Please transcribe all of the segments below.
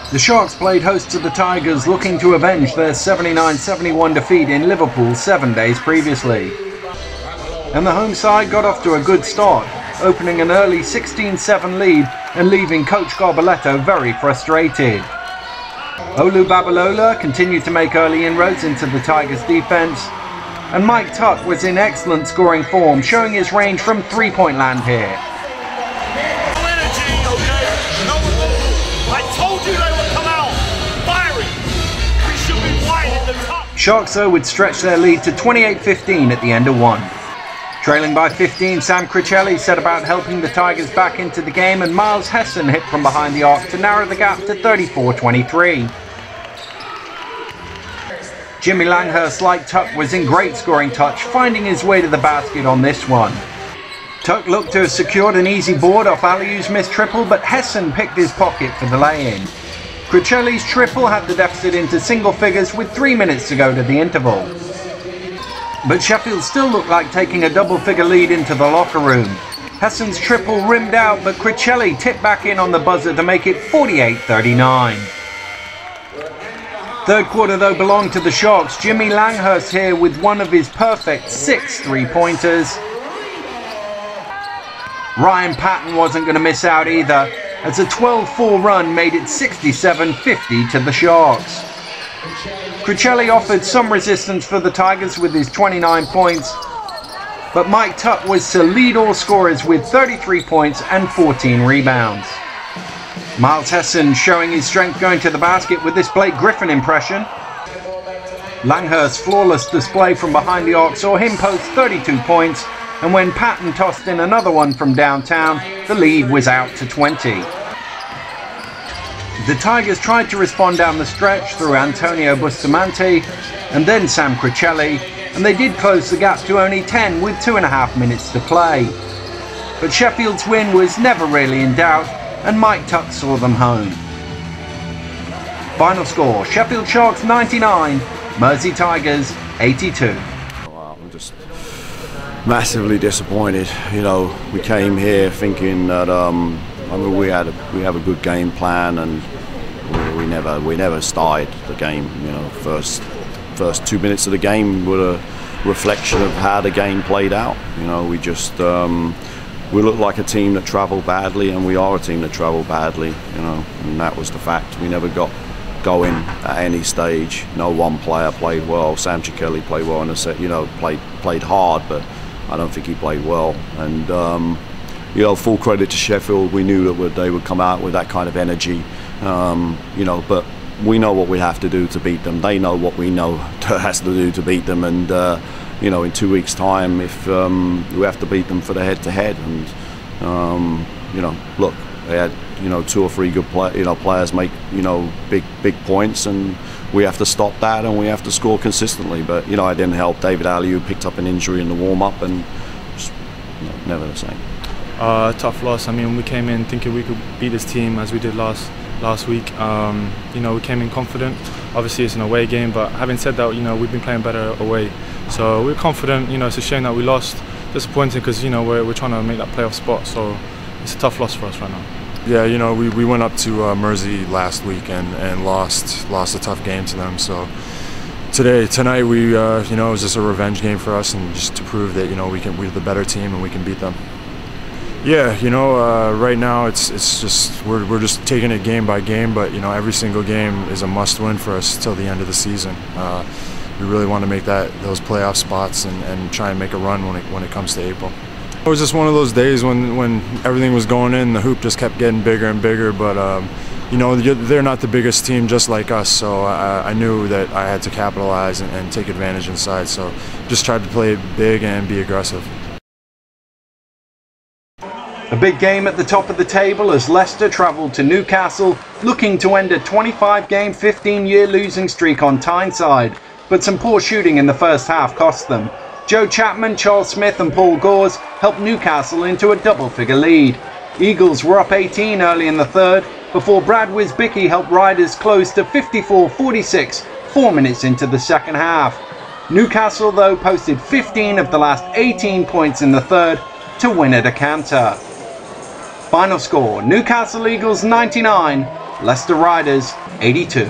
The Sharks played host to the Tigers, looking to avenge their 79-71 defeat in Liverpool 7 days previously. And the home side got off to a good start, opening an early 16-7 lead and leaving coach Garbaletto very frustrated. Olu Babalola continued to make early inroads into the Tigers' defence, and Mike Tuck was in excellent scoring form, showing his range from three-point land here. Sharks though would stretch their lead to 28-15 at the end of one. Trailing by 15, Sam Cricelli set about helping the Tigers back into the game, and Miles Hessen hit from behind the arc to narrow the gap to 34-23. Jimmy Langhurst's light Tuck was in great scoring touch, finding his way to the basket on this one. Tuck looked to have secured an easy board off Aliu's missed triple, but Hessen picked his pocket for the lay-in. Cricelli's triple had the deficit into single figures with 3 minutes to go to the interval. But Sheffield still looked like taking a double-figure lead into the locker room. Hessen's triple rimmed out, but Cricelli tipped back in on the buzzer to make it 48-39. Third quarter though belonged to the Sharks. Jimmy Langhurst here with one of his perfect 6 3-pointers. Ryan Patton wasn't going to miss out either, as a 12-4 run made it 67-50 to the Sharks. Cricelli offered some resistance for the Tigers with his 29 points, but Mike Tuck was to lead all scorers with 33 points and 14 rebounds. Miles Hessen showing his strength going to the basket with this Blake Griffin impression. Langhurst's flawless display from behind the arc saw him post 32 points, and when Patton tossed in another one from downtown, the lead was out to 20. The Tigers tried to respond down the stretch through Antonio Bustamante and then Sam Cricelli, and they did close the gap to only 10 with 2.5 minutes to play. But Sheffield's win was never really in doubt, and Mike Tuck saw them home. Final score, Sheffield Sharks 99, Mersey Tigers 82. Wow, I'm just massively disappointed. You know, we came here thinking that I mean, we have a good game plan, and we never started the game. You know, first 2 minutes of the game were a reflection of how the game played out. You know, we just we looked like a team that travelled badly, and we are a team that travelled badly. You know, and that was the fact. We never got going at any stage. No one player played well. Sam Cricelli played well in the set. You know, played hard, but I don't think he played well. And you know, full credit to Sheffield. We knew that they would come out with that kind of energy. You know, but we know what we have to do to beat them. They know what we know has to do to beat them. And you know, in 2 weeks' time, if we have to beat them for the head-to-head, and you know, look, they had 2 or 3 good players make big points, and we have to stop that, and we have to score consistently. But you know, it didn't help. David Aliu picked up an injury in the warm-up, and just, never the same. Tough loss. I mean, we came in thinking we could beat this team as we did last week. You know, we came in confident. Obviously, it's an away game, but having said that, you know, we've been playing better away, so we're confident. You know, it's a shame that we lost. Disappointing because, you know, we're trying to make that playoff spot, so it's a tough loss for us right now. Yeah, you know, we went up to Mersey last week and lost a tough game to them. So tonight we you know, it was just a revenge game for us, and just to prove that, you know, we're the better team and we can beat them. Yeah, you know, right now it's just we're just taking it game by game, but you know, every single game is a must-win for us till the end of the season. We really want to make those playoff spots and try and make a run when it comes to April. It was just one of those days when everything was going in, the hoop just kept getting bigger and bigger, but you know, they're not the biggest team just like us, so I knew that I had to capitalize and take advantage inside, so just tried to play it big and be aggressive. A big game at the top of the table as Leicester travelled to Newcastle, looking to end a 25-game, 15-year losing streak on Tyneside, but some poor shooting in the first half cost them. Joe Chapman, Charles Smith and Paul Gores helped Newcastle into a double-figure lead. Eagles were up 18 early in the third, before Brad Wisbicki helped Riders close to 54-46 4 minutes into the second half. Newcastle, though, posted 15 of the last 18 points in the third to win at a canter. Final score, Newcastle Eagles 99, Leicester Riders 82.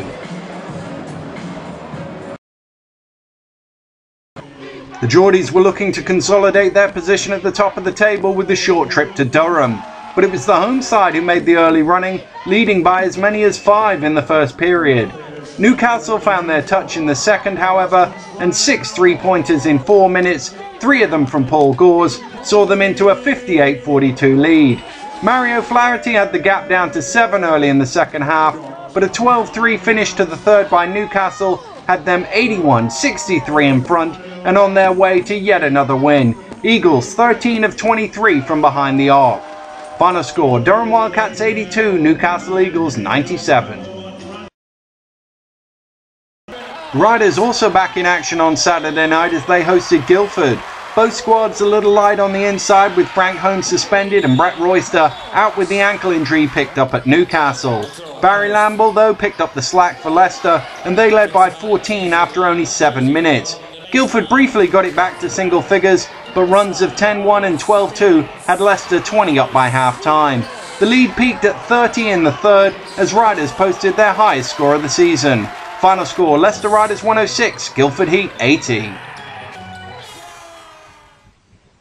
The Geordies were looking to consolidate their position at the top of the table with the short trip to Durham, but it was the home side who made the early running, leading by as many as 5 in the first period. Newcastle found their touch in the second, however, and 6 3-pointers in 4 minutes, 3 of them from Paul Gores, saw them into a 58-42 lead. Mario Flaherty had the gap down to 7 early in the second half, but a 12-3 finish to the third by Newcastle had them 81-63 in front and on their way to yet another win. Eagles 13 of 23 from behind the arc. Final score: Durham Wildcats 82, Newcastle Eagles 97. Riders also back in action on Saturday night as they hosted Guildford. Both squads a little light on the inside, with Frank Holmes suspended and Brett Royster out with the ankle injury picked up at Newcastle. Barry Lamble though picked up the slack for Leicester, and they led by 14 after only 7 minutes. Guildford briefly got it back to single figures, but runs of 10-1 and 12-2 had Leicester 20 up by half-time. The lead peaked at 30 in the third as Riders posted their highest score of the season. Final score: Leicester Riders 106, Guildford Heat 80.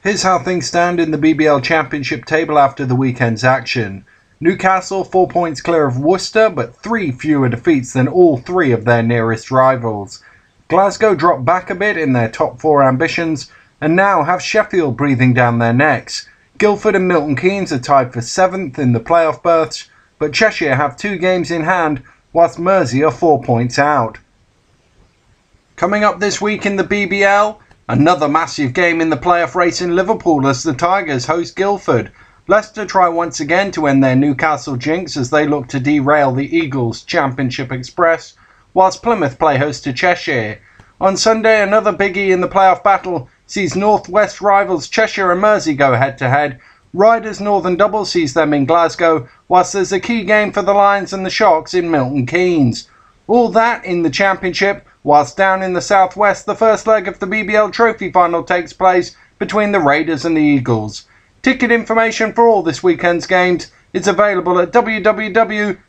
Here's how things stand in the BBL Championship table after the weekend's action. Newcastle 4 points clear of Worcester, but 3 fewer defeats than all 3 of their nearest rivals. Glasgow dropped back a bit in their top 4 ambitions, and now have Sheffield breathing down their necks. Guildford and Milton Keynes are tied for 7th in the playoff berths, but Cheshire have 2 games in hand, whilst Mersey are 4 points out. Coming up this week in the BBL, another massive game in the playoff race in Liverpool as the Tigers host Guildford. Leicester try once again to end their Newcastle jinx as they look to derail the Eagles' Championship Express, whilst Plymouth play host to Cheshire. On Sunday, another biggie in the playoff battle sees North West rivals Cheshire and Mersey go head-to-head. Riders Northern Double sees them in Glasgow, whilst there's a key game for the Lions and the Sharks in Milton Keynes. All that in the Championship, whilst down in the southwest the first leg of the BBL Trophy final takes place between the Raiders and the Eagles. Ticket information for all this weekend's games is available at www.bbl.org.uk.